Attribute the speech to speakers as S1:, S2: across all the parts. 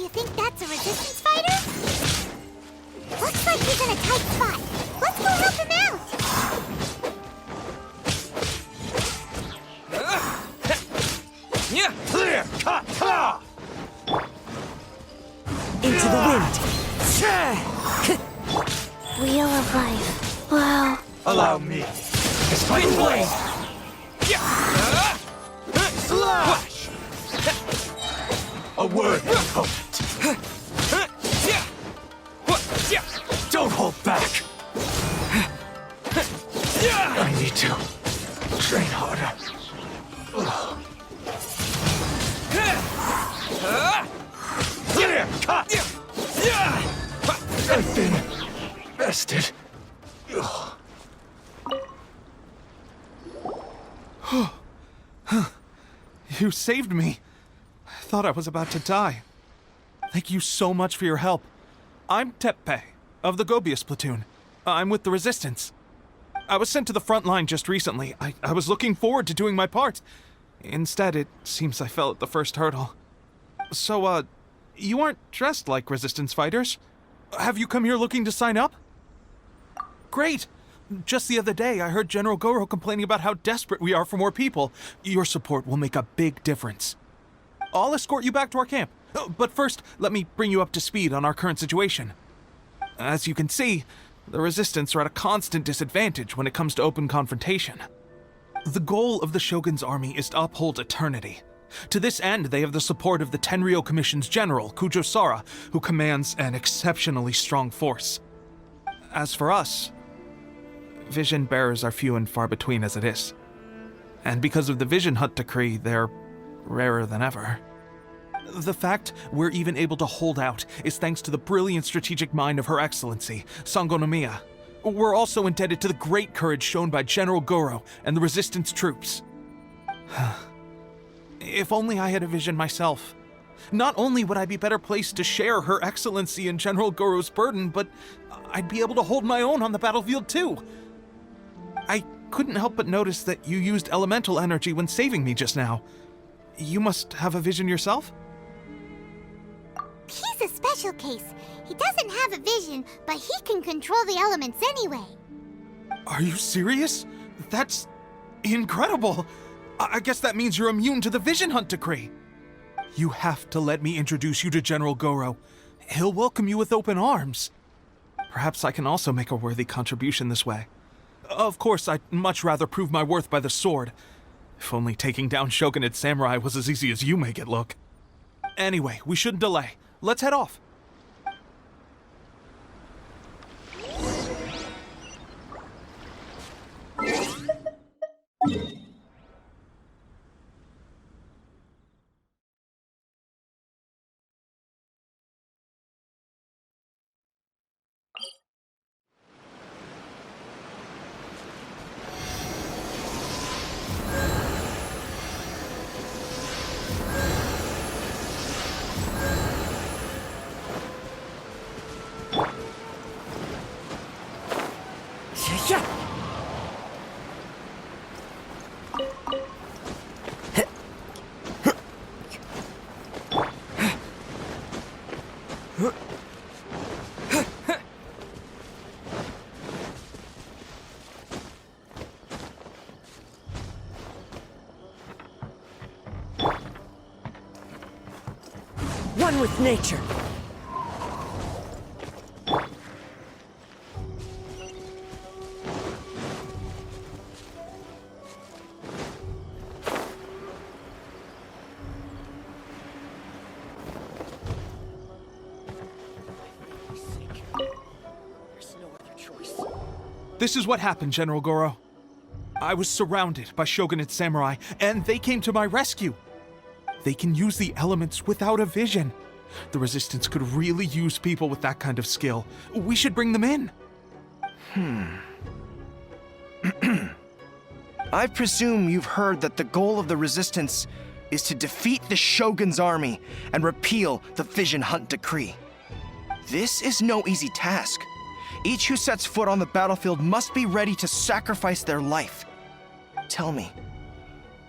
S1: you think that's a resistance fighter? Looks like he's in a tight spot. Let's go help him out!
S2: Into the wind!
S1: Wheel of life. Wow.
S3: Allow me. It's my blade! Slash! A word, opponent. Don't hold back. I need to train harder. I've been bested.
S4: You saved me. I thought I was about to die. Thank you so much for your help. I'm Teppei, of the Gobius platoon. I'm with the Resistance. I was sent to the front line just recently. I was looking forward to doing my part. Instead, it seems I fell at the first hurdle. So, you aren't dressed like Resistance fighters? Have you come here looking to sign up? Great! Just the other day, I heard General Goro complaining about how desperate we are for more people. Your support will make a big difference. I'll escort you back to our camp. But first, let me bring you up to speed on our current situation. As you can see, the Resistance are at a constant disadvantage when it comes to open confrontation. The goal of the Shogun's army is to uphold eternity. To this end, they have the support of the Tenryou Commission's general, Kujosara, who commands an exceptionally strong force. As for us, vision bearers are few and far between as it is. And because of the Vision Hunt decree, they're rarer than ever. The fact we're even able to hold out is thanks to the brilliant strategic mind of Her Excellency, Sangonomiya. We're also indebted to the great courage shown by General Goro and the Resistance troops. If only I had a vision myself. Not only would I be better placed to share Her Excellency and General Goro's burden, but I'd be able to hold my own on the battlefield too. I couldn't help but notice that you used elemental energy when saving me just now. You must have a vision yourself?
S1: He's a special case. He doesn't have a vision, but he can control the elements anyway.
S4: Are you serious? That's incredible. I guess that means you're immune to the Vision Hunt decree. You have to let me introduce you to General Goro. He'll welcome you with open arms. Perhaps I can also make a worthy contribution this way. Of course, I'd much rather prove my worth by the sword. If only taking down shogunate samurai was as easy as you make it look. Anyway, we shouldn't delay. Let's head off.
S2: One with nature.
S4: This is what happened, General Goro. I was surrounded by shogunate samurai, and they came to my rescue. They can use the elements without a vision. The Resistance could really use people with that kind of skill. We should bring them in.
S5: I presume you've heard that the goal of the Resistance is to defeat the Shogun's army and repeal the Vision Hunt decree. This is no easy task. Each who sets foot on the battlefield must be ready to sacrifice their life. Tell me,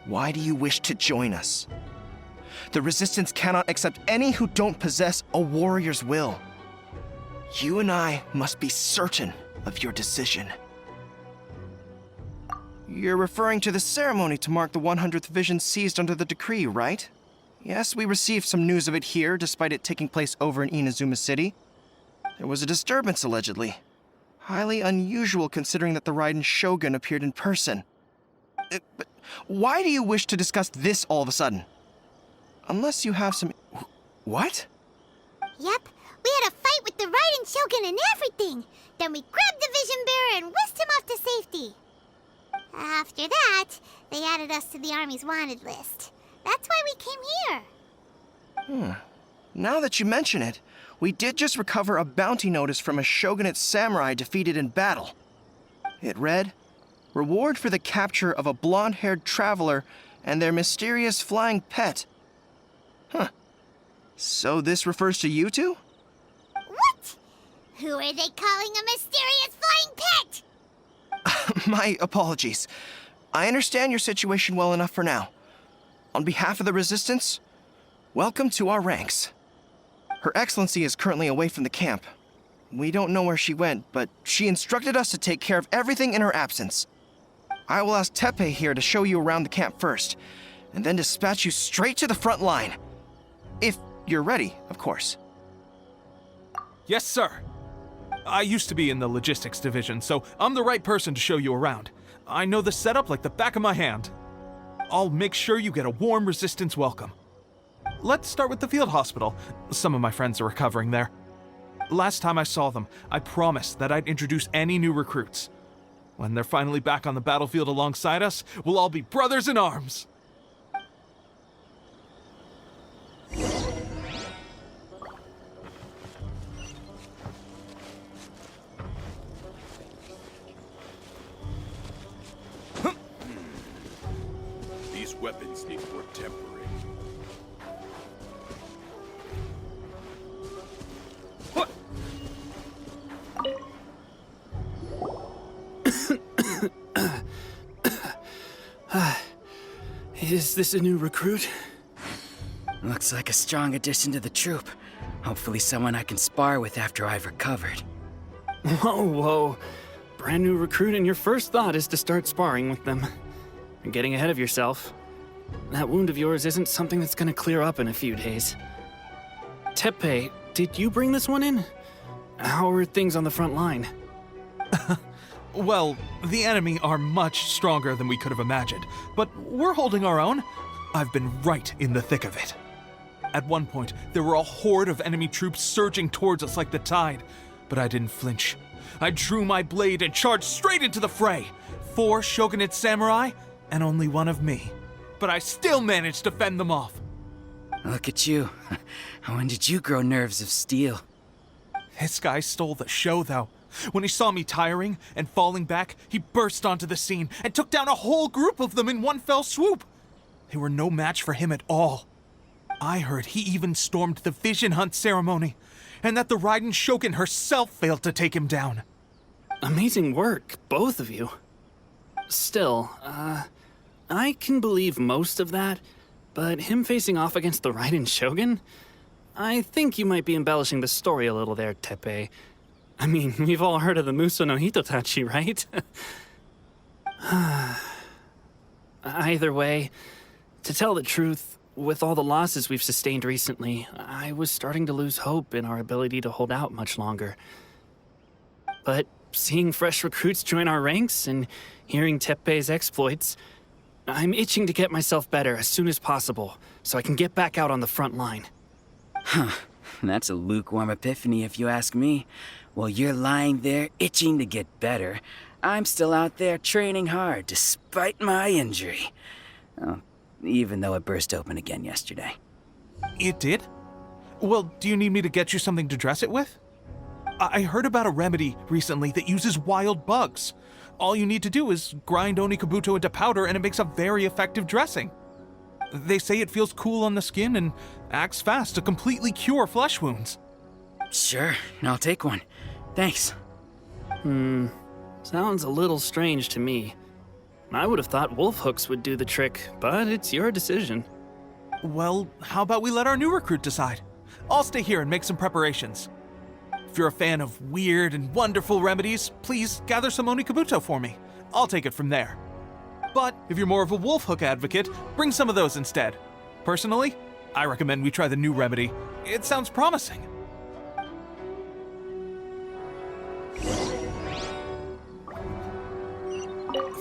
S5: why do you wish to join us? The Resistance cannot accept any who don't possess a warrior's will. You and I must be certain of your decision. You're referring to the ceremony to mark the 100th vision seized under the decree, right? Yes, we received some news of it here, despite it taking place over in Inazuma City. There was a disturbance, allegedly. Highly unusual considering that the Raiden Shogun appeared in person. But why do you wish to discuss this all of a sudden? Unless you have some... What?
S1: Yep, we had a fight with the Raiden Shogun and everything. Then we grabbed the Vision Bearer and whisked him off to safety. After that, they added us to the Army's wanted list. That's why we came here.
S5: Now that you mention it, we did just recover a bounty notice from a shogunate samurai defeated in battle. It read, "Reward for the capture of a blonde-haired traveler and their mysterious flying pet." Huh. So this refers to you two?
S1: What? Who are they calling a mysterious flying pet?
S5: My apologies. I understand your situation well enough for now. On behalf of the Resistance, welcome to our ranks. Her Excellency is currently away from the camp. We don't know where she went, but she instructed us to take care of everything in her absence. I will ask Teppei here to show you around the camp first, and then dispatch you straight to the front line. If you're ready, of course.
S4: Yes, sir. I used to be in the logistics division, so I'm the right person to show you around. I know the setup like the back of my hand. I'll make sure you get a warm Resistance welcome. Let's start with the field hospital. Some of my friends are recovering there. Last time I saw them, I promised that I'd introduce any new recruits. When they're finally back on the battlefield alongside us, we'll all be brothers in arms.
S2: These weapons need more tempering.
S4: What?
S6: Is this a new recruit? Looks like a strong addition to the troop. Hopefully someone I can spar with after I've recovered. Whoa. Brand new recruit and your first thought is to start sparring with them. You're getting ahead of yourself. That wound of yours isn't something that's gonna clear up in a few days. Teppei, did you bring this one in? How are things on the front line?
S4: Well, the enemy are much stronger than we could have imagined, but we're holding our own. I've been right in the thick of it. At one point, there were a horde of enemy troops surging towards us like the tide, but I didn't flinch. I drew my blade and charged straight into the fray. 4 shogunate samurai, and only one of me. But I still managed to fend them off.
S6: Look at you. When did you grow nerves of steel?
S4: This guy stole the show, though. When he saw me tiring and falling back, he burst onto the scene and took down a whole group of them in one fell swoop. They were no match for him at all. I heard he even stormed the Vision Hunt ceremony, and that the Raiden Shogun herself failed to take him down.
S6: Amazing work, both of you. Still, I can believe most of that, but him facing off against the Raiden Shogun? I think you might be embellishing the story a little there, Teppei. I mean, we've all heard of the Muso no Hitotachi, right? Either way, to tell the truth, with all the losses we've sustained recently, I was starting to lose hope in our ability to hold out much longer. But seeing fresh recruits join our ranks and hearing Teppei's exploits, I'm itching to get myself better as soon as possible so I can get back out on the front line.
S7: That's a lukewarm epiphany if you ask me. While you're lying there itching to get better, I'm still out there training hard despite my injury. Oh, even though it burst open again yesterday.
S4: It did? Well, do you need me to get you something to dress it with? I heard about a remedy recently that uses wild bugs. All you need to do is grind Onikabuto into powder and it makes a very effective dressing. They say it feels cool on the skin and acts fast to completely cure flesh wounds.
S7: Sure, I'll take one. Thanks.
S6: Sounds a little strange to me. I would have thought wolf hooks would do the trick, but it's your decision.
S4: Well, how about we let our new recruit decide? I'll stay here and make some preparations. If you're a fan of weird and wonderful remedies, please gather some onikabuto for me. I'll take it from there. But if you're more of a wolf hook advocate, bring some of those instead. Personally, I recommend we try the new remedy. It sounds promising.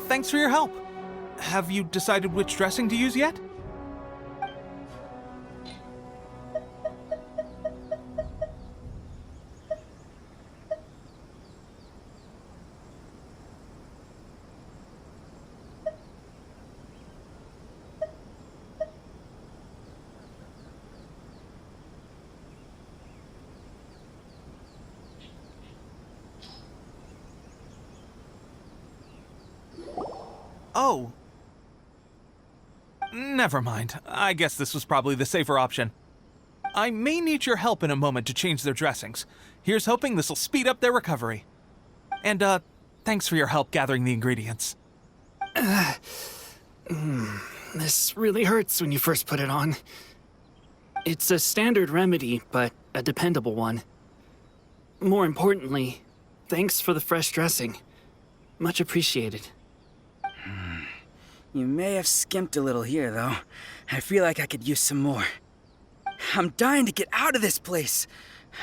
S4: Thanks for your help. Have you decided which dressing to use yet? Oh. Never mind. I guess this was probably the safer option. I may need your help in a moment to change their dressings. Here's hoping this'll speed up their recovery. And, thanks for your help gathering the ingredients.
S6: This really hurts when you first put it on. It's a standard remedy, but a dependable one. More importantly, thanks for the fresh dressing. Much appreciated.
S7: You may have skimped a little here, though. I feel like I could use some more. I'm dying to get out of this place.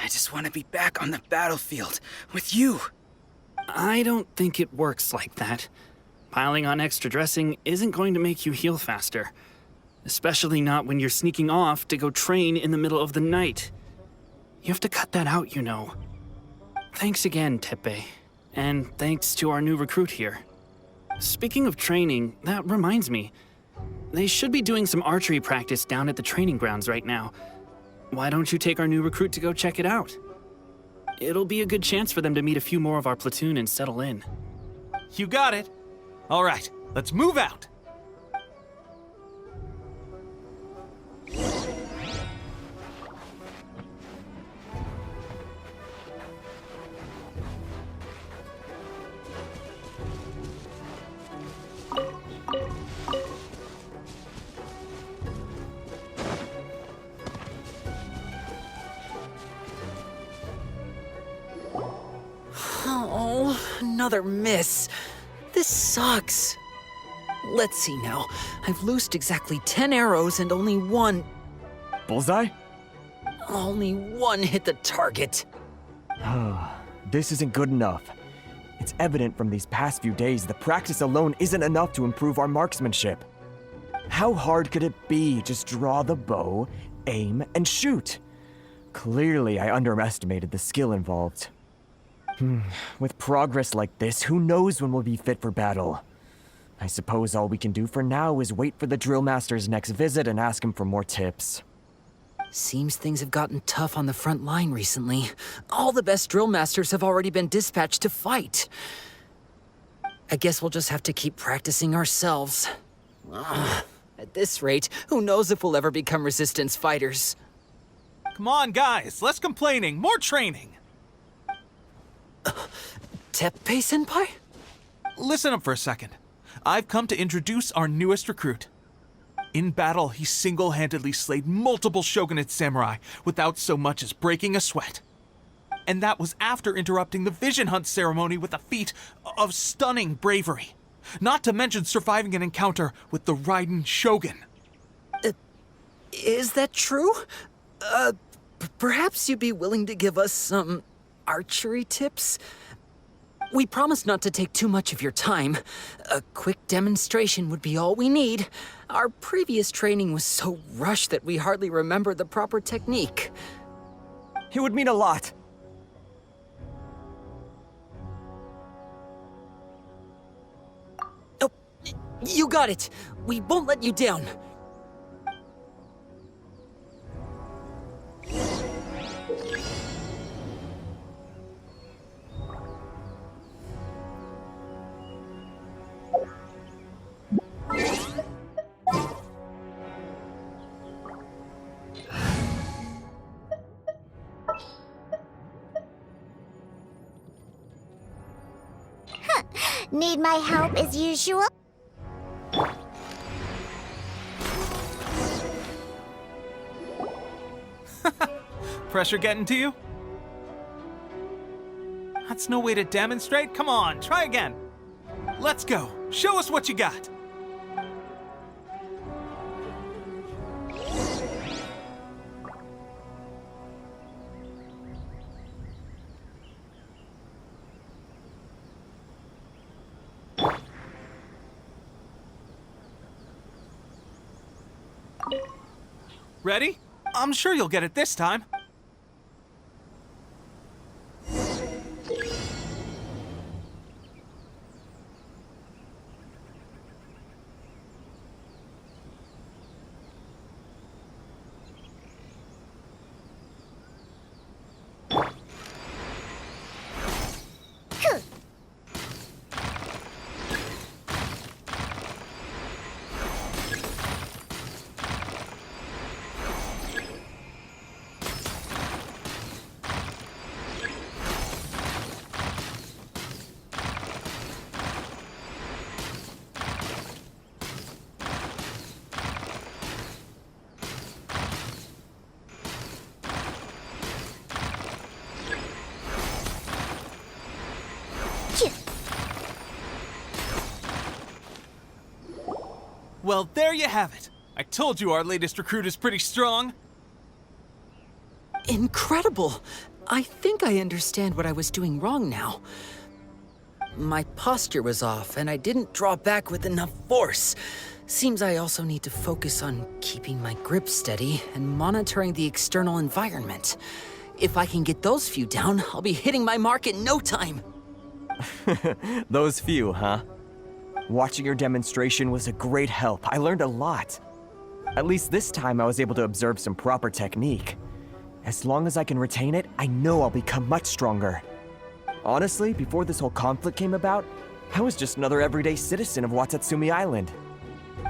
S7: I just want to be back on the battlefield with you.
S6: I don't think it works like that. Piling on extra dressing isn't going to make you heal faster. Especially not when you're sneaking off to go train in the middle of the night. You have to cut that out, you know. Thanks again, Teppei. And thanks to our new recruit here. Speaking of training, that reminds me. They should be doing some archery practice down at the training grounds right now. Why don't you take our new recruit to go check it out? It'll be a good chance for them to meet a few more of our platoon and settle in.
S4: You got it. All right, let's move out.
S8: Oh, another miss. This sucks. Let's see now. I've loosed exactly 10 arrows and only one
S9: Bullseye?
S8: hit the target.
S9: This isn't good enough. It's evident from these past few days the practice alone isn't enough to improve our marksmanship. How hard could it be? Just draw the bow, aim, and shoot. Clearly, I underestimated the skill involved. With progress like this, who knows when we'll be fit for battle? I suppose all we can do for now is wait for the drill master's next visit and ask him for more tips.
S8: Seems things have gotten tough on the front line recently. All the best drill masters have already been dispatched to fight. I guess we'll just have to keep practicing ourselves. At this rate, who knows if we'll ever become resistance fighters.
S4: Come on, guys, less complaining, more training.
S8: Teppei-senpai?
S4: Listen up for a second. I've come to introduce our newest recruit. In battle, he single-handedly slayed multiple shogunate samurai without so much as breaking a sweat. And that was after interrupting the vision hunt ceremony with a feat of stunning bravery. Not to mention surviving an encounter with the Raiden Shogun.
S8: Is that true? Perhaps you'd be willing to give us some archery tips? We promise not to take too much of your time. A quick demonstration would be all we need. Our previous training was so rushed that we hardly remember the proper technique.
S9: It would mean a lot.
S8: Oh, you got it. We won't let you down.
S1: Need my help as usual?
S4: Pressure getting to you? That's no way to demonstrate. Come on, try again. Let's go. Show us what you got. Ready? I'm sure you'll get it this time. Well, there you have it. I told you our latest recruit is pretty strong.
S8: Incredible! I think I understand what I was doing wrong now. My posture was off, and I didn't draw back with enough force. Seems I also need to focus on keeping my grip steady and monitoring the external environment. If I can get those few down, I'll be hitting my mark in no time.
S9: Those few, huh? Watching your demonstration was a great help. I learned a lot. At least this time I was able to observe some proper technique. As long as I can retain it, I know I'll become much stronger. Honestly, before this whole conflict came about, I was just another everyday citizen of Watatsumi Island.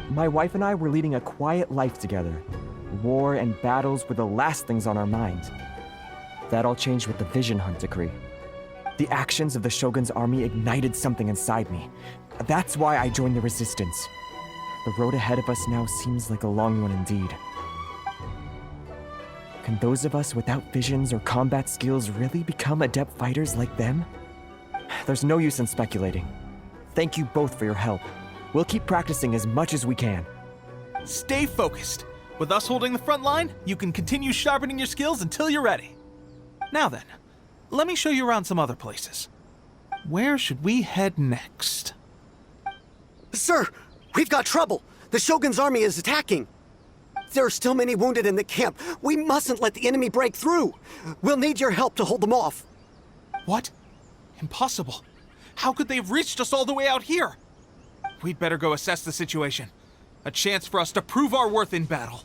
S9: My wife and I were leading a quiet life together. War and battles were the last things on our minds. That all changed with the Vision Hunt decree. The actions of the Shogun's army ignited something inside me. That's why I joined the Resistance. The road ahead of us now seems like a long one indeed. Can those of us without visions or combat skills really become adept fighters like them? There's no use in speculating. Thank you both for your help. We'll keep practicing as much as we can.
S4: Stay focused. With us holding the front line, you can continue sharpening your skills until you're ready. Now then, let me show you around some other places. Where should we head next?
S10: Sir, we've got trouble. The Shogun's army is attacking. There are still many wounded in the camp. We mustn't let the enemy break through. We'll need your help to hold them off.
S4: What? Impossible. How could they have reached us all the way out here? We'd better go assess the situation. A chance for us to prove our worth in battle.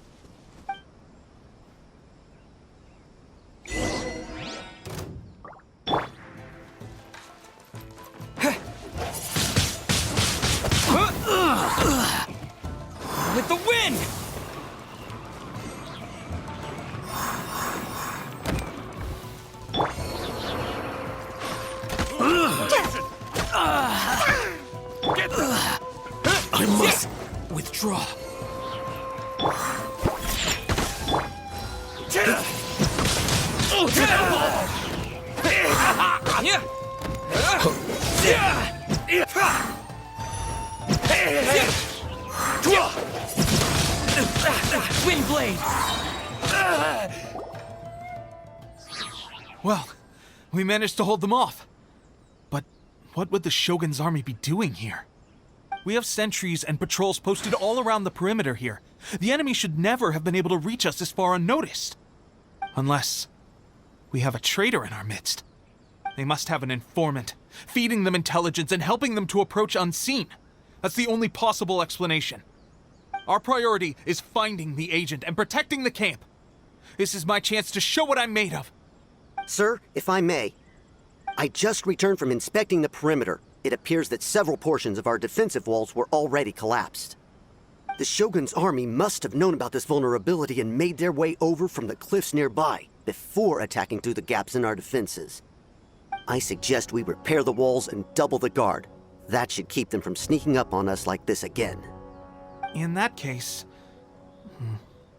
S6: With the wind! I must withdraw. Windblade!
S4: Well, we managed to hold them off. But what would the Shogun's army be doing here? We have sentries and patrols posted all around the perimeter here. The enemy should never have been able to reach us this far unnoticed. Unless we have a traitor in our midst. They must have an informant, feeding them intelligence and helping them to approach unseen. That's the only possible explanation. Our priority is finding the agent and protecting the camp. This is my chance to show what I'm made of.
S10: Sir, if I may, I just returned from inspecting the perimeter. It appears that several portions of our defensive walls were already collapsed. The Shogun's army must have known about this vulnerability and made their way over from the cliffs nearby before attacking through the gaps in our defenses. I suggest we repair the walls and double the guard. That should keep them from sneaking up on us like this again.
S4: In that case...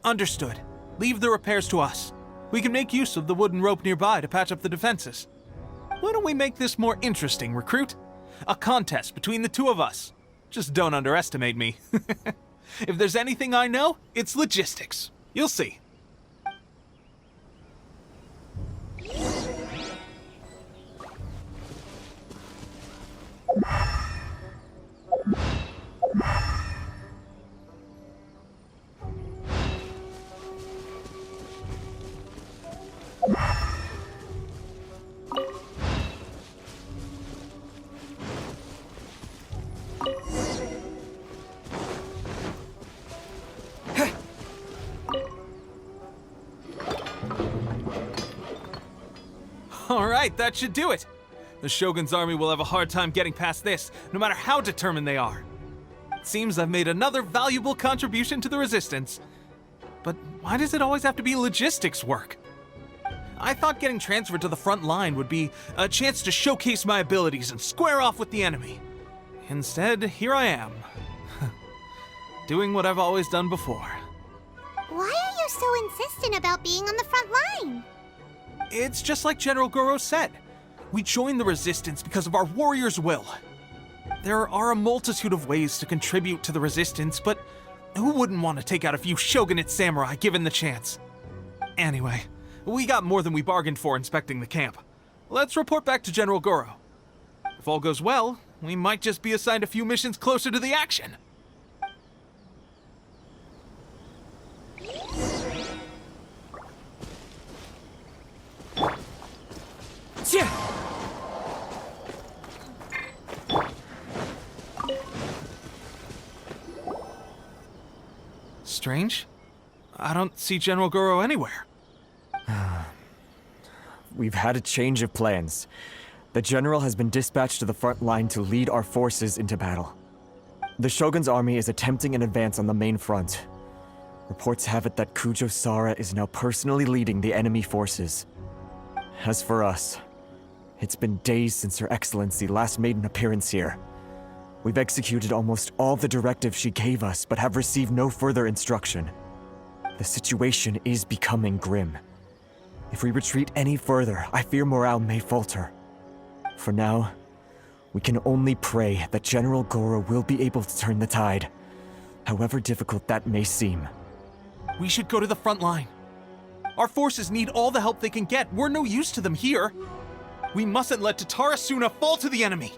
S4: Understood. Leave the repairs to us. We can make use of the wooden rope nearby to patch up the defenses. Why don't we make this more interesting, recruit? A contest between the two of us. Just don't underestimate me. If there's anything I know, it's logistics. You'll see. Alright, that should do it. The Shogun's army will have a hard time getting past this, no matter how determined they are. It seems I've made another valuable contribution to the Resistance. But why does it always have to be logistics work? I thought getting transferred to the front line would be a chance to showcase my abilities and square off with the enemy. Instead, here I am. Doing what I've always done before.
S1: Why are you so insistent about being on the front line?
S4: It's just like General Goro said. We joined the Resistance because of our warrior's will. There are a multitude of ways to contribute to the Resistance, but who wouldn't want to take out a few shogunate samurai given the chance? Anyway, we got more than we bargained for inspecting the camp. Let's report back to General Goro. If all goes well, we might just be assigned a few missions closer to the action. Strange. I don't see General Goro anywhere.
S9: We've had a change of plans. The general has been dispatched to the front line to lead our forces into battle. The Shogun's army is attempting an advance on the main front. Reports have it that Kujo Sara is now personally leading the enemy forces. As for us, it's been days since Her Excellency last made an appearance here. We've executed almost all the directives she gave us, but have received no further instruction. The situation is becoming grim. If we retreat any further, I fear morale may falter. For now, we can only pray that General Goro will be able to turn the tide, however difficult that may seem.
S4: We should go to the front line. Our forces need all the help they can get. We're no use to them here. We mustn't let Tatarasuna fall to the enemy.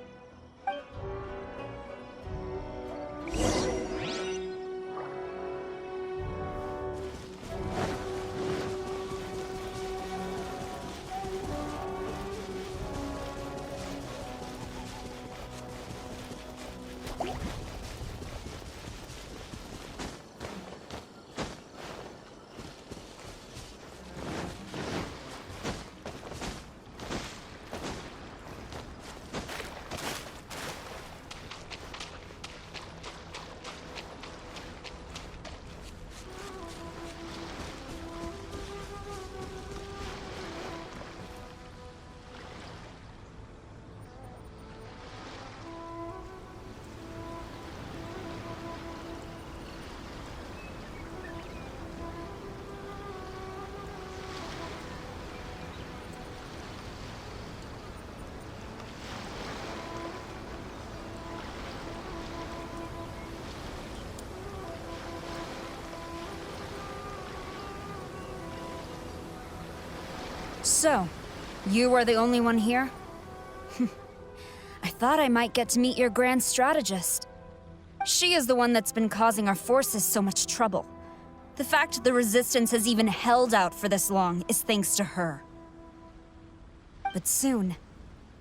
S11: So, you are the only one here? I thought I might get to meet your grand strategist. She is the one that's been causing our forces so much trouble. The fact the Resistance has even held out for this long is thanks to her. But soon,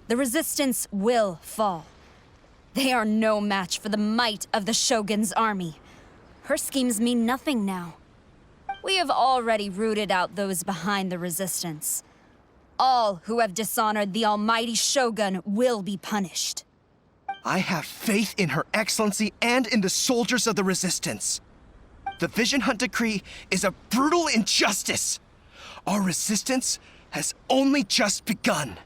S11: the Resistance will fall. They are no match for the might of the Shogun's army. Her schemes mean nothing now. We have already rooted out those behind the Resistance. All who have dishonored the almighty Shogun will be punished.
S5: I have faith in Her Excellency and in the soldiers of the Resistance. The Vision Hunt Decree is a brutal injustice. Our resistance has only just begun.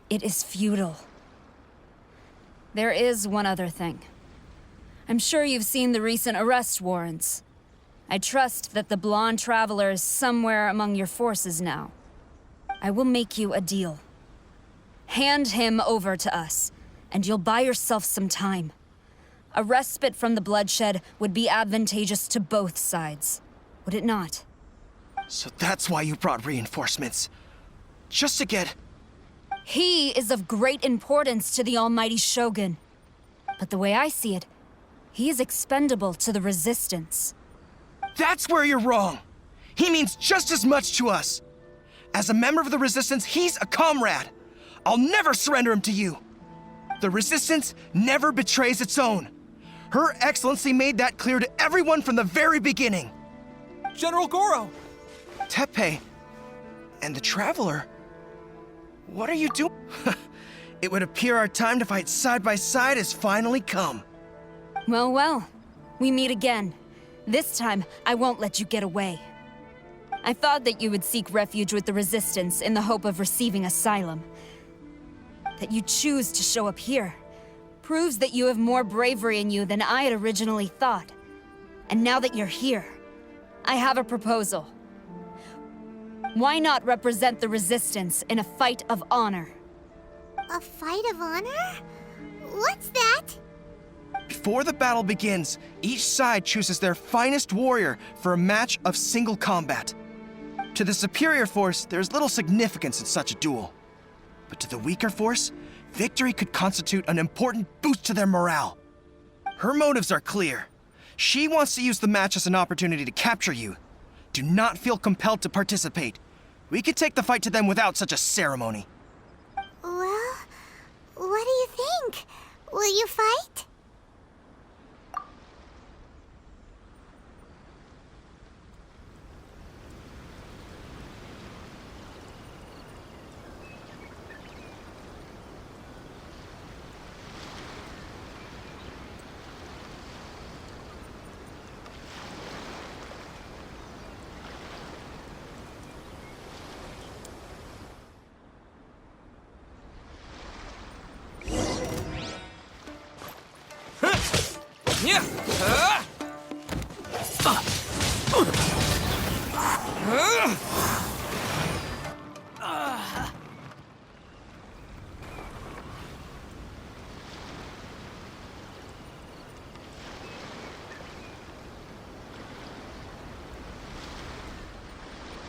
S11: It is futile. There is one other thing. I'm sure you've seen the recent arrest warrants. I trust that the blonde traveler is somewhere among your forces now. I will make you a deal. Hand him over to us, and you'll buy yourself some time. A respite from the bloodshed would be advantageous to both sides, would it not?
S5: So that's why you brought reinforcements. Just to get...
S11: He is of great importance to the almighty Shogun. But the way I see it, he is expendable to the Resistance.
S5: That's where you're wrong. He means just as much to us. As a member of the Resistance, he's a comrade. I'll never surrender him to you. The Resistance never betrays its own. Her Excellency made that clear to everyone from the very beginning.
S4: General Goro!
S5: Teppei and the Traveler? What are you doing? It would appear our time to fight side by side has finally come.
S11: Well, well. We meet again. This time, I won't let you get away. I thought that you would seek refuge with the Resistance in the hope of receiving asylum. That you choose to show up here proves that you have more bravery in you than I had originally thought. And now that you're here, I have a proposal. Why not represent the Resistance in a fight of honor?
S1: A fight of honor? What's that?
S5: Before the battle begins, each side chooses their finest warrior for a match of single combat. To the superior force, there's little significance in such a duel. But to the weaker force, victory could constitute an important boost to their morale. Her motives are clear. She wants to use the match as an opportunity to capture you. Do not feel compelled to participate. We could take the fight to them without such a ceremony.
S1: Well, what do you think? Will you fight?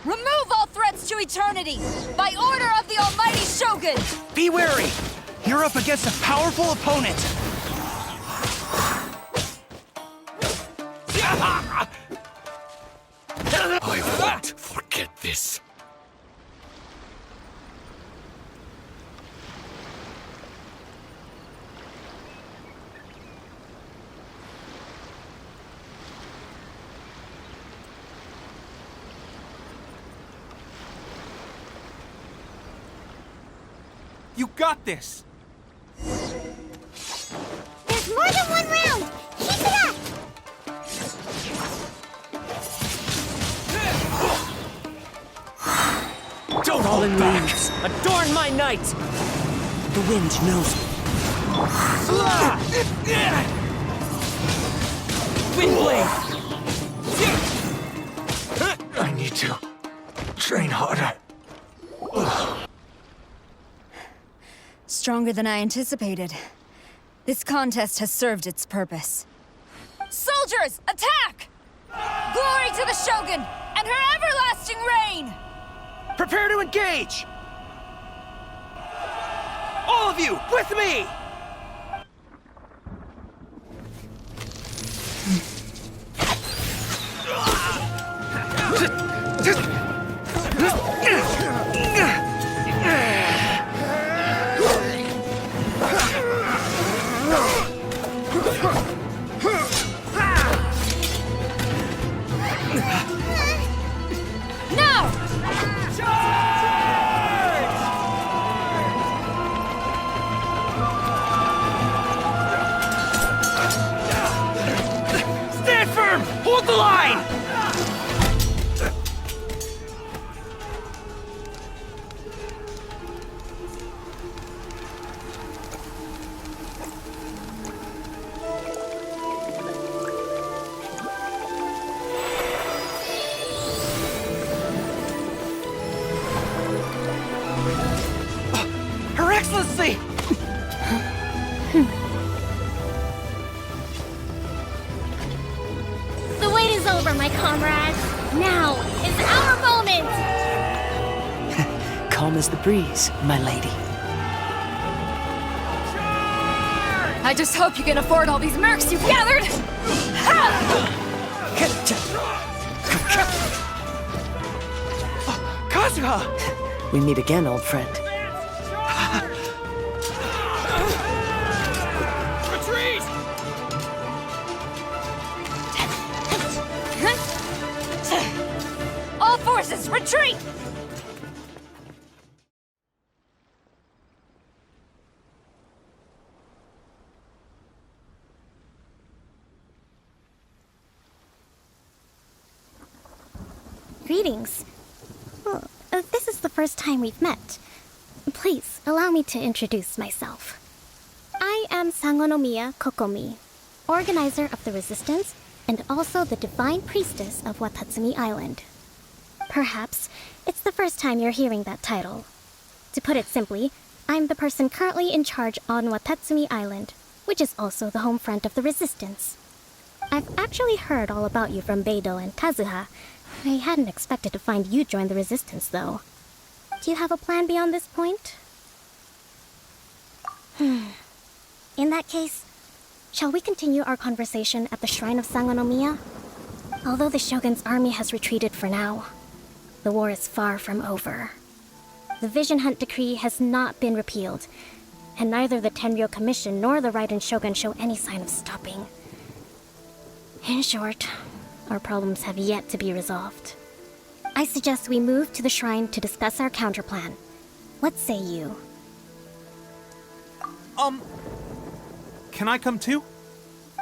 S11: Remove all threats to eternity, by order of the almighty Shogun!
S5: Be wary! You're up against a powerful opponent!
S3: I won't forget this.
S4: You got this!
S1: There's more than one round! Keep it up!
S3: Don't hold back!
S8: Leaves, adorn my night! The wind knows me. Windblade!
S3: I need to train harder.
S11: Stronger than I anticipated. This contest has served its purpose. Soldiers, attack! Glory to the Shogun and her everlasting reign!
S5: Prepare to engage! All of you, with me!
S11: Now!
S5: Stand firm! Hold the line! Excellency!
S1: The wait is over, my comrades. Now is our moment!
S8: Calm as the breeze, my lady.
S11: I just hope you can afford all these mercs you've gathered!
S5: Kazuha!
S8: We meet again, old friend.
S2: Retreat!
S11: All forces, retreat!
S1: Greetings. Well, this is the first time we've met. Please, allow me to introduce myself. I am Sangonomiya Kokomi, organizer of the Resistance and also the Divine Priestess of Watatsumi Island. Perhaps it's the first time you're hearing that title. To put it simply, I'm the person currently in charge on Watatsumi Island, which is also the home front of the Resistance. I've actually heard all about you from Beidou and Kazuha. I hadn't expected to find you join the Resistance, though. Do you have a plan beyond this point? In that case, shall we continue our conversation at the Shrine of Sangonomiya? Although the Shogun's army has retreated for now, the war is far from over. The Vision Hunt Decree has not been repealed, and neither the Tenryo Commission nor the Raiden Shogun show any sign of stopping. In short, our problems have yet to be resolved. I suggest we move to the shrine to discuss our counterplan. What say you?
S4: Can I come too?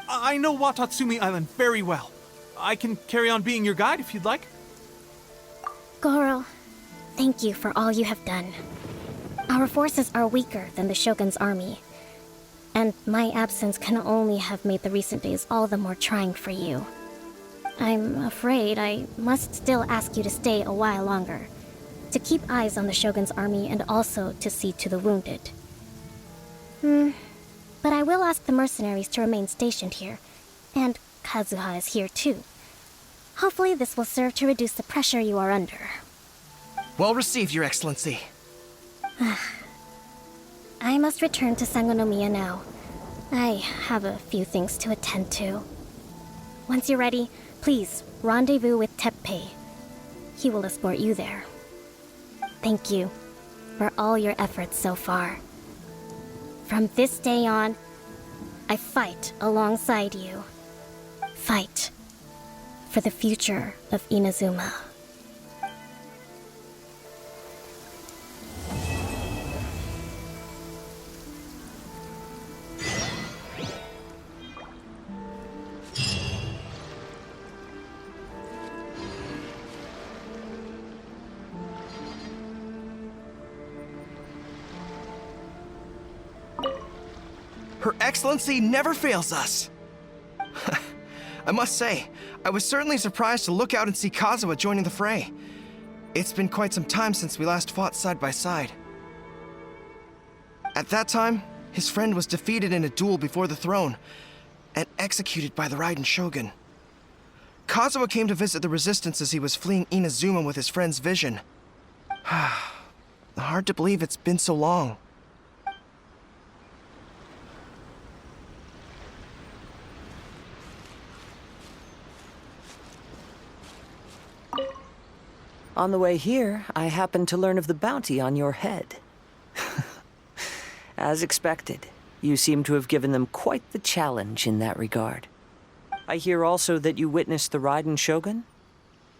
S4: I know Watatsumi Island very well. I can carry on being your guide if you'd like.
S1: Goro, thank you for all you have done. Our forces are weaker than the Shogun's army, and my absence can only have made the recent days all the more trying for you. I'm afraid I must still ask you to stay a while longer, to keep eyes on the Shogun's army and also to see to the wounded. But I will ask the mercenaries to remain stationed here, and Kazuha is here too. Hopefully this will serve to reduce the pressure you are under.
S5: Well received, Your Excellency.
S1: I must return to Sangonomiya now. I have a few things to attend to. Once you're ready, please rendezvous with Teppei. He will escort you there. Thank you for all your efforts so far. From this day on, I fight alongside you. Fight for the future of Inazuma.
S5: Her Excellency never fails us. I must say, I was certainly surprised to look out and see Kazuha joining the fray. It's been quite some time since we last fought side by side. At that time, his friend was defeated in a duel before the throne and executed by the Raiden Shogun. Kazuha came to visit the Resistance as he was fleeing Inazuma with his friend's vision. Hard to believe it's been so long.
S8: On the way here, I happened to learn of the bounty on your head. As expected, you seem to have given them quite the challenge in that regard. I hear also that you witnessed the Raiden Shogun?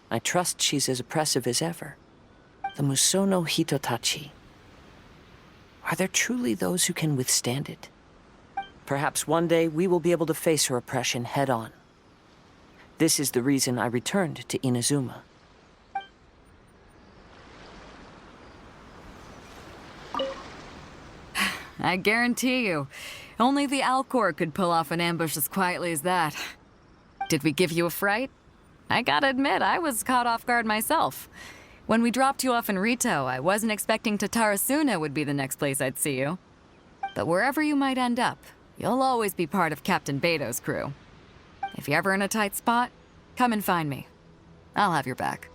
S8: I trust she's as oppressive as ever. The Musono Hitotachi. Are there truly those who can withstand it? Perhaps one day we will be able to face her oppression head on. This is the reason I returned to Inazuma.
S12: I guarantee you, only the Alcor could pull off an ambush as quietly as that. Did we give you a fright? I gotta admit, I was caught off guard myself. When we dropped you off in Rito, I wasn't expecting Tatarasuna would be the next place I'd see you. But wherever you might end up, you'll always be part of Captain Beto's crew. If you're ever in a tight spot, come and find me. I'll have your back.